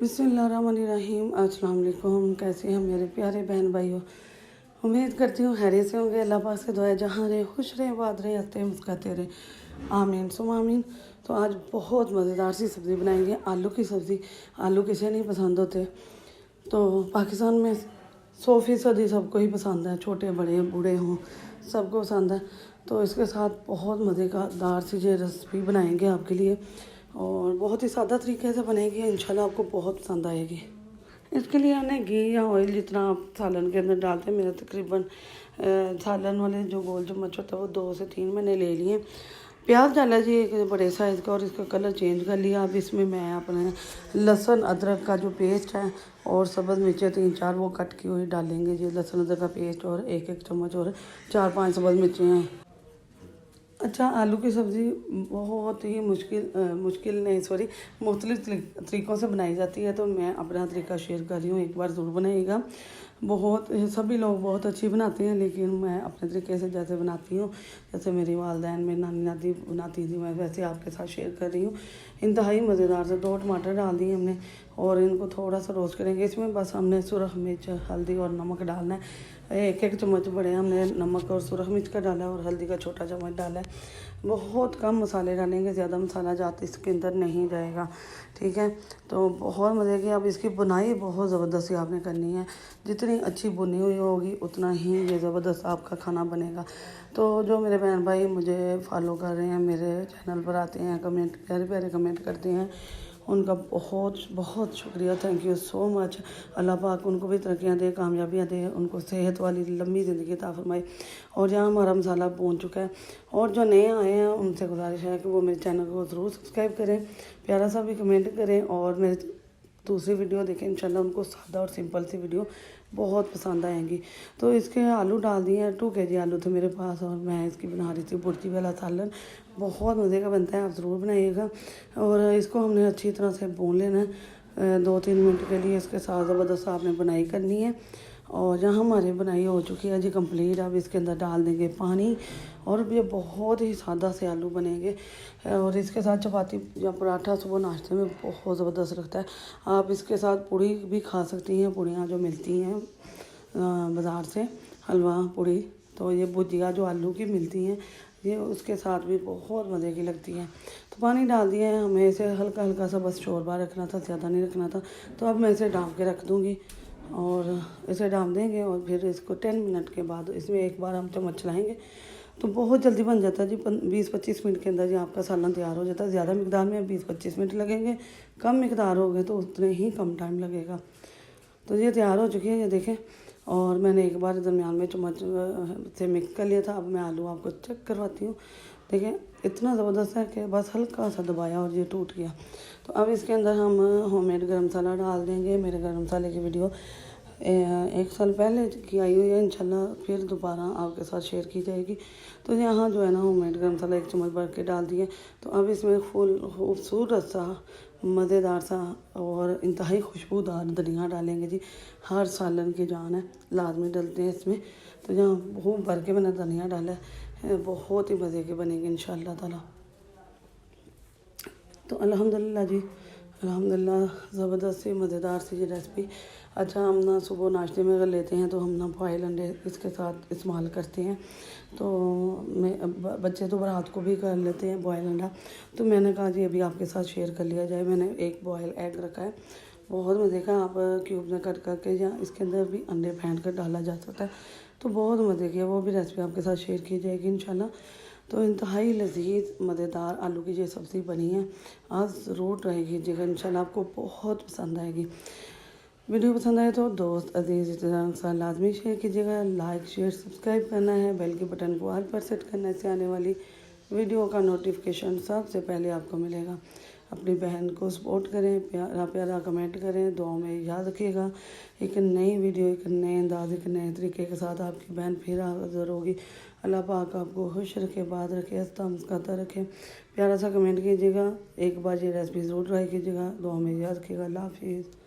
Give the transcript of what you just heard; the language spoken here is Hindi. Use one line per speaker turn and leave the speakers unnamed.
बिस्मिल्लाहिर्रहमानिर्रहीम। अस्सलाम वालेकुम। कैसे हैं मेरे प्यारे बहन भाइयों। उम्मीद करती हूँ हैरियत से होंगे। अल्लाह पाक से दुआ है जहाँ रहे खुश रहे, बात रहे, हंसते मुस्कुराते रहे, आमीन सुम आमीन। तो आज बहुत मज़ेदार सी सब्ज़ी बनाएंगे, आलू की सब्ज़ी। आलू किसे नहीं पसंद होते। तो पाकिस्तान में 100% सबको ही पसंद है, छोटे बड़े बूढ़े हों सबको पसंद है। तो इसके साथ बहुत मज़ेदार सी ये रेसिपी बनाएंगे आपके लिए, और बहुत ही सादा तरीके से बनेगी। इंशाल्लाह आपको बहुत पसंद आएगी। इसके लिए हमने घी या ऑयल जितना आप सालन के अंदर डालते हैं, मेरा तकरीबन सालन वाले जो गोल चम्मच होता है वो 2 से 3 मैंने ले लिए। प्याज डाला जी एक बड़े साइज़ का, और इसका कलर चेंज कर लिया। अब इसमें मैं अपने लहसुन अदरक का जो पेस्ट है और सब्ज़ मिर्चें 3-4 वो कट की हुई डालेंगे जी। लहसुन अदरक का पेस्ट और 1-1 चम्मच और 4-5 सब्ज़ मिर्चें हैं। अच्छा, आलू की सब्ज़ी बहुत ही मुश्किल नहीं सॉरी मुख्तलिफ़ तरीक़ों से बनाई जाती है, तो मैं अपना तरीका शेयर कर रही हूँ। एक बार ज़रूर बनाइएगा। बहुत सभी लोग बहुत अच्छी बनाते हैं, लेकिन मैं अपने तरीके से जैसे बनाती हूँ, जैसे मेरी वालदैन मेरी नानी दादी बनाती थी, मैं वैसे आपके साथ शेयर कर रही हूँ। इंतहाई मज़ेदार से 2 टमाटर डाल दिए हमने, और इनको थोड़ा सा रोस्ट करेंगे। इसमें बस हमने सुरख मिर्च, हल्दी और नमक डालना है। 1-1 चम्मच बड़े हमने नमक और सुरख मिर्च का डाला है, और हल्दी का छोटा चम्मच डाला है। बहुत कम मसाले डालेंगे, ज़्यादा मसाला जाते इसके अंदर नहीं जाएगा, ठीक है। तो बहुत मज़े की। अब इसकी बुनाई बहुत ज़बरदस्त ही आपने करनी है। जितनी अच्छी बुनी हुई होगी उतना ही ये ज़बरदस्त आपका खाना बनेगा। तो जो मेरे बहन भाई मुझे फॉलो कर रहे हैं, मेरे चैनल पर आते हैं, कमेंट प्यारे प्यारे कमेंट करते हैं, उनका बहुत बहुत शुक्रिया, थैंक यू सो मच। अल्लाह पाक उनको भी तरक्कियाँ दे, कामयाबियाँ दे, उनको सेहत वाली लंबी ज़िंदगी अता फरमाए। और यहाँ हमारा मसाला पहुँच चुका है, और जो नए आए हैं उनसे गुजारिश है कि वो मेरे चैनल को ज़रूर सब्सक्राइब करें, प्यारा सा भी कमेंट करें, और मेरे दूसरी वीडियो देखें। इंशाल्लाह उनको सादा और सिंपल सी वीडियो बहुत पसंद आएंगी। तो इसके आलू डाल दिए हैं। 2 kg आलू थे मेरे पास, और मैं इसकी बना रही थी बुर्जी वाला सालन। बहुत मज़े का बनता है, आप ज़रूर बनाइएगा। और इसको हमने अच्छी तरह से भून लेना है 2-3 मिनट के लिए। इसके साथ ज़बरदस्त आपने बुनाई करनी है। और जहाँ हमारी बुनाई हो चुकी है जी कंप्लीट, अब इसके अंदर डाल देंगे पानी, और ये बहुत ही सादा से आलू बनेंगे। और इसके साथ चपाती या पराठा सुबह नाश्ते में बहुत ज़बरदस्त लगता है। आप इसके साथ पूड़ी भी खा सकती हैं, पूड़ियाँ जो मिलती हैं बाज़ार से, हलवा पूड़ी। तो ये भुजिया जो आलू की मिलती हैं, ये उसके साथ भी बहुत मज़े की लगती है। तो पानी डाल दिया है, हमें इसे हल्का हल्का सा बस शोरबा रखना था, ज़्यादा नहीं रखना था। तो अब मैं इसे डाल के रख दूँगी, और इसे डाल देंगे, और फिर इसको 10 मिनट के बाद इसमें एक बार हम चम्मच चलाएँगे तो बहुत जल्दी बन जाता है जी। 20-25 मिनट के अंदर जी आपका सालन तैयार हो जाता है। ज़्यादा मिकदार में 20-25 मिनट लगेंगे, कम मिकदार हो गए तो उतने ही कम टाइम लगेगा। तो ये तैयार हो चुकी है, ये देखें। और मैंने एक बार दरमियान में चम्मच से मिक्स कर लिया था। अब मैं आलू आपको चेक करवाती हूँ। देखें इतना ज़बरदस्त है कि बस हल्का सा दबाया और ये टूट गया। तो अब इसके अंदर हम होममेड गरम मसाला डाल देंगे। मेरे गरम मसाले की वीडियो 1 साल पहले की आई हुई है, इंशाल्लाह फिर दोबारा आपके साथ शेयर की जाएगी। तो यहाँ जो है ना होममेड गरम मसाला 1 चम्मच भर के डाल दिए। तो अब इसमें फुल खूबसूरत सा मज़ेदार सा और इंतहाई खुशबूदार धनिया डालेंगे जी। हर सालन की जान है, लाजमी डालते हैं इसमें। तो यहाँ खूब भर के मैंने धनिया डाला है, बहुत ही मज़े के बनेंगे इंशाल्लाह ताला। तो अल्हम्दुलिल्लाह जी, अल्हम्दुलिल्लाह ज़बरदस्त सी मज़ेदार सी ये रेसिपी। अच्छा, हम ना सुबह नाश्ते में अगर लेते हैं तो हम ना बॉयल अंडे इसके साथ इस्तेमाल करते हैं। तो बच्चे तो रात को भी कर लेते हैं बॉयल अंडा, तो मैंने कहा जी अभी आपके साथ शेयर कर लिया जाए। मैंने एक बॉयल एग रखा है, बहुत मज़े का। आप क्यूब में कट करके या इसके अंदर भी अंडे फेंट कर डाला जा सकता है, तो बहुत मज़े की है। वो भी रेसिपी आपके साथ शेयर की जाएगी इंशाल्लाह। तो इंतहाई लजीज मज़ेदार आलू की ये सब्ज़ी बनी है, आज ज़रूर ट्राई कीजिएगा, इंशाल्लाह आपको बहुत पसंद आएगी। वीडियो पसंद आए तो दोस्त अजीज़ रिश्तेदारों लाजमी शेयर कीजिएगा। लाइक शेयर सब्सक्राइब करना है, बेल के बटन को ऑल पर सेट करना है, इससे आने वाली वीडियो का नोटिफिकेशन सबसे पहले आपको मिलेगा। अपनी बहन को सपोर्ट करें, प्यारा प्यारा कमेंट करें, दुआ में याद रखिएगा। एक नई वीडियो, एक नए अंदाज, एक नए तरीके के साथ आपकी बहन फिर हाज़िर होगी। अल्लाह पाक आपको खुश रखे, बात रखे, हंसता मुस्कुराता रखे। प्यारा सा कमेंट कीजिएगा। एक बार ये रेसिपी ज़रूर ट्राई कीजिएगा, दुआ में याद रखिएगा। अल्लाह हाफिज़।